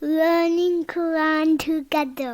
learning Quran together.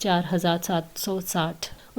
4760।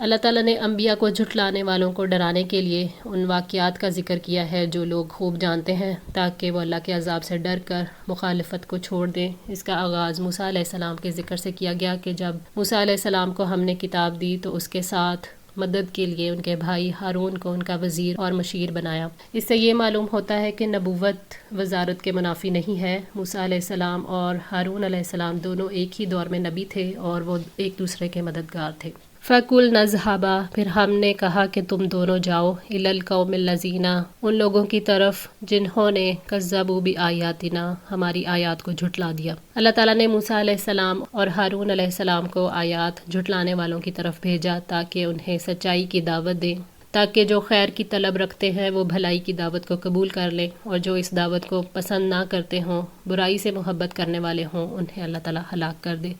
اللہ تعالیٰ نے انبیاء کو جھٹلانے والوں کو ڈرانے کے لیے ان واقعات کا ذکر کیا ہے جو لوگ خوب جانتے ہیں تاکہ وہ اللہ کے عذاب سے ڈر کر مخالفت کو چھوڑ دیں۔ اس کا آغاز موسیٰ علیہ السلام کے ذکر سے کیا گیا کہ جب موسیٰ علیہ السلام کو ہم نے کتاب دی تو اس کے ساتھ مدد کے لیے ان کے بھائی ہارون کو ان کا وزیر اور مشیر بنایا۔ اس سے یہ معلوم ہوتا ہے کہ نبوت وزارت کے منافی نہیں ہے۔ موسیٰ علیہ السلام اور ہارون علیہ السلام دونوں ایک ہی دور میں نبی تھے اور وہ ایک دوسرے کے مددگار تھے۔ فَقُلْ نَذْهَبَا، پھر ہم نے کہا کہ تم دونوں جاؤ، إِلَى الْقَوْمِ الَّذِينَ، ان لوگوں کی طرف جنہوں نے كَذَّبُوا بِآيَاتِنَا، ہماری آیات کو جھٹلا دیا۔ اللہ تعالیٰ نے موسیٰ علیہ السلام اور ہارون علیہ السلام کو آیات جھٹلانے والوں کی طرف بھیجا تاکہ انہیں سچائی کی دعوت دیں، تاکہ جو خیر کی طلب رکھتے ہیں وہ بھلائی کی دعوت کو قبول کر لیں، اور جو اس دعوت کو پسند نہ کرتے ہوں، برائی سے محبت کرنے والے ہوں، انہیں اللہ تعالیٰ ہلاک کر دے۔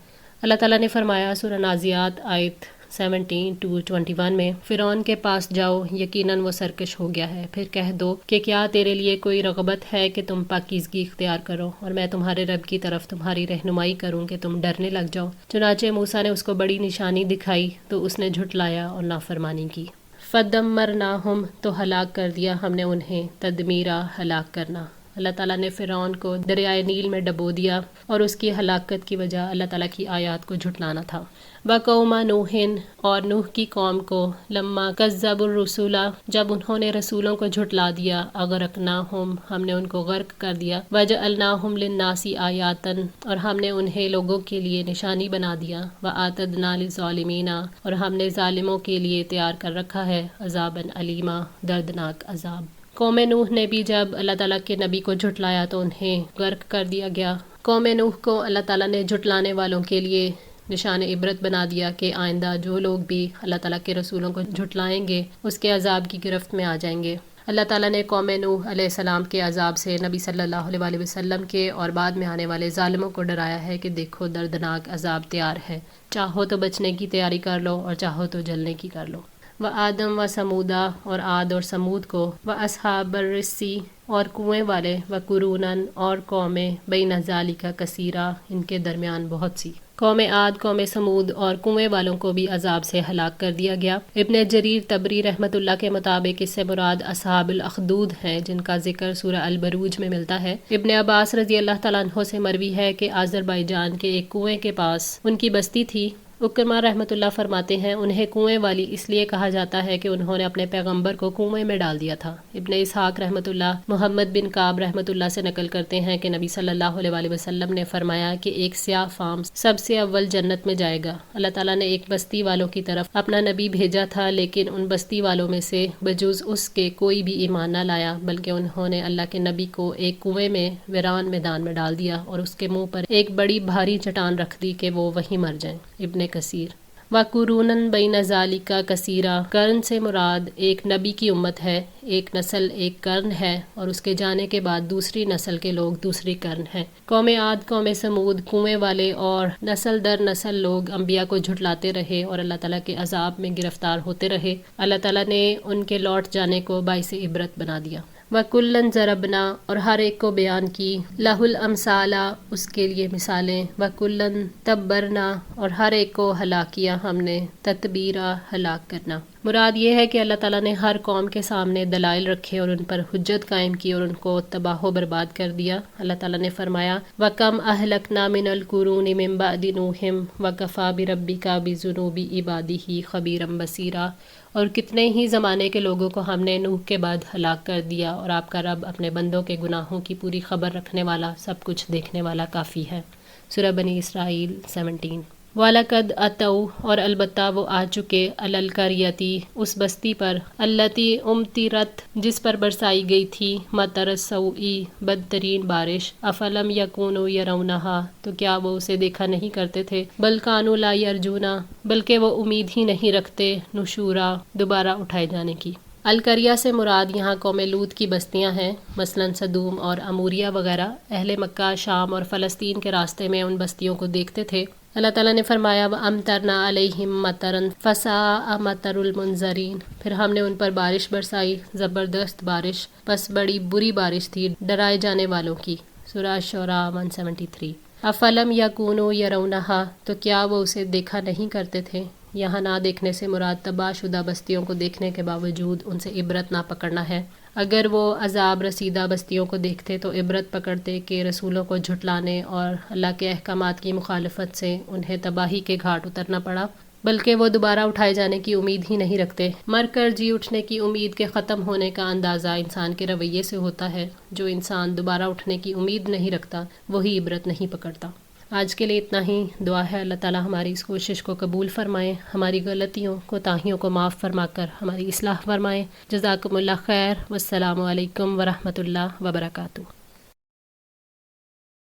اللہ تعالیٰ نے فرمایا سورہ نازعات آیت 17-21 میں، فرعون کے پاس جاؤ، یقیناً وہ سرکش ہو گیا ہے، پھر کہہ دو کہ کیا تیرے لیے کوئی رغبت ہے کہ تم پاکیزگی اختیار کرو اور میں تمہارے رب کی طرف تمہاری رہنمائی کروں کہ تم ڈرنے لگ جاؤ۔ چنانچہ موسیٰ نے اس کو بڑی نشانی دکھائی تو اس نے جھٹلایا اور نافرمانی کی۔ فَدَمَّرْنَاهُمْ، تو ہلاک کر دیا ہم نے انہیں، تدمیرا، ہلاک کرنا۔ اللہ تعالیٰ نے فرعون کو دریائے نیل میں ڈبو دیا اور اس کی ہلاکت کی وجہ اللہ تعالیٰ کی آیات کو جھٹلانا تھا۔ وَقَوْمَ نُوحٍ، اور نوح کی قوم کو، لَمَّا كَذَّبُوا الرُّسُلَ، جب انہوں نے رسولوں کو جھٹلا دیا، أَغْرَقْنَاهُمْ، ہم نے ان کو غرق کر دیا، وَجَعَلْنَاهُمْ لِلنَّاسِ آيَاتًا، اور ہم نے انہیں لوگوں کے لیے نشانی بنا دیا، وَأَعْتَدْنَا لِلظَّالِمِينَ، اور ہم نے ظالموں کے لیے تیار کر رکھا ہے، عذابًا علیما، دردناک عذاب۔ قوم نوح نے بھی جب اللہ تعالیٰ کے نبی کو جھٹلایا تو انہیں غرق کر دیا گیا۔ قوم نوح کو اللہ تعالیٰ نے جھٹلانے والوں کے لیے نشان عبرت بنا دیا کہ آئندہ جو لوگ بھی اللہ تعالیٰ کے رسولوں کو جھٹلائیں گے اس کے عذاب کی گرفت میں آ جائیں گے۔ اللہ تعالیٰ نے قوم نوح علیہ السلام کے عذاب سے نبی صلی اللہ علیہ وسلم کے اور بعد میں آنے والے ظالموں کو ڈرایا ہے کہ دیکھو دردناک عذاب تیار ہے، چاہو تو بچنے کی تیاری کر لو اور چاہو تو جلنے کی کر لو۔ وَآدم وَثَمُودَ، اور عاد اور سمود کو، وَأَصْحَابَ الرَّسِّ، اور کنویں والے، وَقُرُونًا، اور قومیں، بَيْنَ ذَلِكَ كَثِيرًا، ان کے درمیان بہت سی۔ قوم عاد، قوم سمود اور کنویں والوں کو بھی عذاب سے ہلاک کر دیا گیا۔ ابن جریر طبری رحمۃ اللہ کے مطابق اس سے مراد اصحاب الاخدود ہیں جن کا ذکر سورہ البروج میں ملتا ہے۔ ابن عباس رضی اللہ تعالیٰ عنہ سے مروی ہے کہ آذربائیجان کے ایک کنویں کے پاس ان کی بستی تھی۔ اکرمہ رحمۃ اللہ فرماتے ہیں انہیں کنویں والی اس لیے کہا جاتا ہے کہ انہوں نے اپنے پیغمبر کو کنویں میں ڈال دیا تھا۔ ابن اسحاق رحمۃ اللہ محمد بن کعب رحمۃ اللہ سے نقل کرتے ہیں کہ نبی صلی اللہ علیہ وسلم نے فرمایا کہ ایک سیاہ فام سب سے اول جنت میں جائے گا۔ اللہ تعالیٰ نے ایک بستی والوں کی طرف اپنا نبی بھیجا تھا لیکن ان بستی والوں میں سے بجز اس کے کوئی بھی ایمان نہ لایا، بلکہ انہوں نے اللہ کے نبی کو ایک کنویں میں ویران میدان میں ڈال دیا اور اس کے منہ پر ایک بڑی بھاری چٹان رکھ دی کہ وہ وہیں مر جائیں۔ ابن کثیر۔ وَقُرُونًا بَيْنَ ذَلِكَ كَثِيرًا، قرن سے مراد ایک نبی کی امت ہے، ایک نسل ایک قرن ہے اور اس کے جانے کے بعد دوسری نسل کے لوگ دوسری قرن ہیں۔ قوم عاد، قوم سمود، کنویں والے اور نسل در نسل لوگ انبیاء کو جھٹلاتے رہے اور اللہ تعالیٰ کے عذاب میں گرفتار ہوتے رہے۔ اللہ تعالیٰ نے ان کے لوٹ جانے کو باعث عبرت بنا دیا۔ وَكُلًّا ضَرَبْنَا، اور ہر ایک کو بیان کی، لَهُ الْأَمْثَالَ، اس کے لیے مثالیں، وَكُلًّا تَبَّرْنَا، اور ہر ایک کو ہلاک کیا ہم نے، تتبیرا، ہلاک کرنا۔ مراد یہ ہے کہ اللہ تعالیٰ نے ہر قوم کے سامنے دلائل رکھے اور ان پر حجت قائم کی اور ان کو تباہ و برباد کر دیا۔ اللہ تعالیٰ نے فرمایا وَكَمْ أَهْلَكْنَا مِنَ الْقُرُونِ مِن بَعْدِ نُوحٍ وَكَفَىٰ بِرَبِّكَ بِذُنُوبِ عِبَادِهِ خَبِيرًا بَصِيرًا، اور کتنے ہی زمانے کے لوگوں کو ہم نے نوح کے بعد ہلاک کر دیا اور آپ کا رب اپنے بندوں کے گناہوں کی پوری خبر رکھنے والا، سب کچھ دیکھنے والا کافی ہے۔ سورہ بنی اسرائیل 17۔ وَلَقَدْ أَتَوْا، اور البتہ وہ آ چکے، عَلَى الْقَرْيَةِ، اس بستی پر، الَّتِي أُمْطِرَتْ، جس پر برسائی گئی تھی، مطر السوء، بدترین بارش، أَفَلَمْ يَكُونُوا يَرَوْنَهَا، تو کیا وہ اسے دیکھا نہیں کرتے تھے، بَلْ كَانُوا لَا يَرْجُونَ، بلکہ وہ امید ہی نہیں رکھتے، نشورا، دوبارہ اٹھائے جانے کی۔ القریہ سے مراد یہاں قوم لوط کی بستیاں ہیں، مثلاً سدوم اور اموریہ وغیرہ۔ اہل مکہ شام اور فلسطین کے راستے میں ان بستیوں کو دیکھتے تھے۔ اللہ تعالیٰ نے فرمایا وَأَمْطَرْنَا عَلَيْهِمْ مَطَرًا فَسَاءَ مَطَرُ الْمُنذَرِينَ، پھر ہم نے ان پر بارش برسائی، زبردست بارش، بس بڑی بری بارش تھی ڈرائے جانے والوں کی۔ سورہ الشعراء 173۔ أَفَلَمْ يَكُونُوا يَرَوْنَهَا، تو کیا وہ اسے دیکھا نہیں کرتے تھے، یہاں نہ دیکھنے سے مراد تباہ شدہ بستیوں کو دیکھنے کے باوجود ان سے عبرت نہ پکڑنا ہے۔ اگر وہ عذاب رسیدہ بستیوں کو دیکھتے تو عبرت پکڑتے کہ رسولوں کو جھٹلانے اور اللہ کے احکامات کی مخالفت سے انہیں تباہی کے گھاٹ اترنا پڑا، بلکہ وہ دوبارہ اٹھائے جانے کی امید ہی نہیں رکھتے۔ مر کر جی اٹھنے کی امید کے ختم ہونے کا اندازہ انسان کے رویے سے ہوتا ہے۔ جو انسان دوبارہ اٹھنے کی امید نہیں رکھتا وہی عبرت نہیں پکڑتا۔ آج کے لیے اتنا ہی۔ دعا ہے اللہ تعالی ہماری اس کوشش کو قبول فرمائیں، ہماری غلطیوں کوتاہیوں کو معاف فرما کر ہماری اصلاح فرمائیں۔ جزاکم اللہ خیر، والسلام علیکم ورحمۃ اللہ وبرکاتہ۔